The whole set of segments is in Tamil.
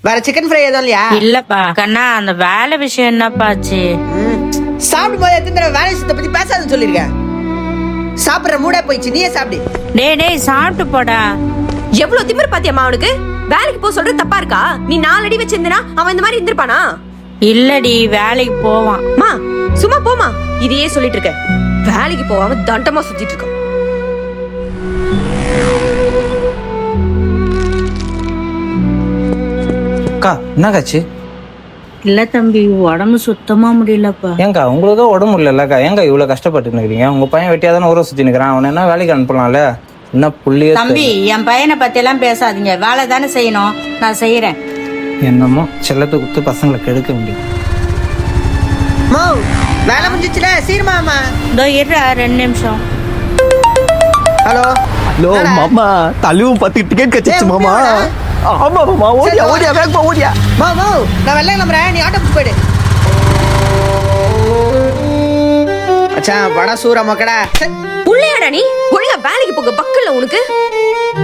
வேற சிக்கன் ஃப்ரை எதுவும் இல்லையா? இல்லப்பா கண்ணா, அந்த வேலை விஷயம் என்னப்பாச்சு? சாப்பிடும் போது எத்தனை தடவை வேலை விஷயத்தை பத்தி பேசாதுன்னு சொல்லிருக்கேன். சாப்பிடுற மூடே போயிடுச்சு, நீயே சாப்பிடு. டேய் சாப்பிட்டு போடா. எவ்வளவு திமிர் பாத்தியம்மா அவனுக்கு? வேலைக்கு போக சொல்றது தப்பா இருக்கா? நீ 4 அடி வச்சிருந்தனா அவன் இந்த மாதிரி இருந்திருப்பானா? இல்லடி, வேலைக்கு போவான். மா சும்மா போமா, இதையே சொல்லிட்டு இருக்க. வேலைக்கு போவாம தண்டமா சுத்திட்டு இருக்கான். அக்கா என்னக்காச்சு? இல்ல தம்பி, உடம்பு சுத்தமா முடியலப்பா. ஏங்கா உங்களுக்கு உடம்பு இல்லைல்லக்கா, ஏங்க இவ்வளோ கஷ்டப்பட்டு நிற்கிறீங்க? உங்க பையன் வெட்டியா தானே ஊரை சுற்றி நிற்கிறான், அவனை என்ன வேலைக்கு அனுப்பலாம்ல? என்ன புள்ளியே தம்பி, என் பையனை பத்தி எல்லாம் பேசாதீங்க. வேலை தானே செய்யணும், நான் செய்யறேன். என்னமோ செல்லத்தை கொடுத்து பசங்களை கெடுக்க முடியும். மோ வேலை முடிஞ்சிச்சுல, சீர்மாமா. இதோ இருடா 2 நிமிஷம். ஹலோ ஹலோ மாமா, தலைவும் 10 டிக்கெட் கச்சிச்சு மாமா. ஆமா மாமா, ஓடியா ஓடியா வேகமா ஓடியா. மோ நான் வெள்ளை கிளம்புறேன், நீ ஆட்டோ புக் போயிடு. மச்சான் வடை சூற மக்கடா. புள்ளையாடா நீ? ஒழுங்கா வேலைக்கு போக பக்கல்ல உனக்கு.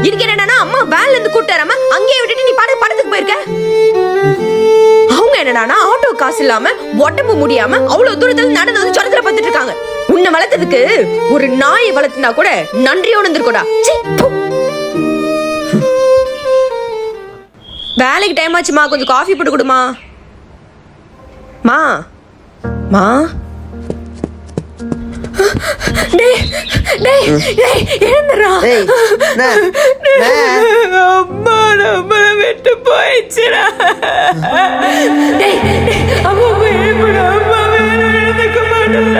இதுக்கு என்னன்னா அம்மா வேலைல இருந்து கூட்டு வராம அங்கேயே விட்டுட்டு நீ படத்துக்கு போயிருக்க. அவங்க என்னன்னா ஆட்டோ காசு இல்லாம உடம்பு முடியாம அவ்வளவு தூரத்துல நடந்து வந்து சொரத்துல பார்த்துட்டு இருக்காங்க. உன்னை வளர்த்ததுக்கு ஒரு நாயை வளர்த்துனா கூட நன்றியோட இருந்திருக்கோடா. வேலைக்கு டைம் ஆச்சுமா, கொஞ்சம் காஃபி போட்டு கொடுமா. மா மா எழுந்துறா. அம்மா நம்ம விட்டு போயிடுச்சுடா. அம்மா எழுப்புடா, அம்மா வேற எழுந்துக்க மாட்டேன்.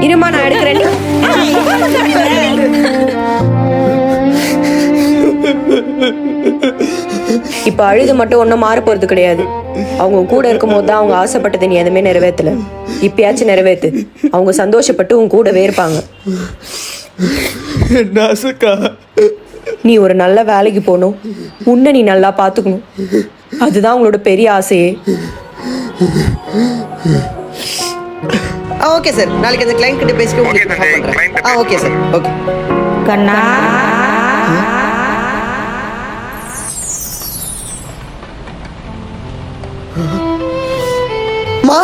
இருமா நான் எடுக்கிறேன். இப்ப அழுது மட்டும் ஒன்னும் மாற போறது கிடையாது. அவங்க கூட இருக்கும் போது தான் அவங்க ஆசைப்பட்டது நீ எதுவுமே நிறைவேற்றல. இப்பயாச்சும் நிறைவேத்து. அவங்க சந்தோஷப்பட்டு உன் கூடவே இருப்பாங்க. நீ ஒரு நல்ல வேலைக்கு போகணும், உன்னை நீ நல்லா பாத்துக்கணும். அதுதான் உங்களோட பெரிய ஆசையே. ஓகே சார், நாளைக்கு அந்த கிளைண்ட் கிட்ட பேசிட்டு உங்களுக்கு இன்ஃபார்ம் பண்றேன். Okay sir, okay. கண்ணா மா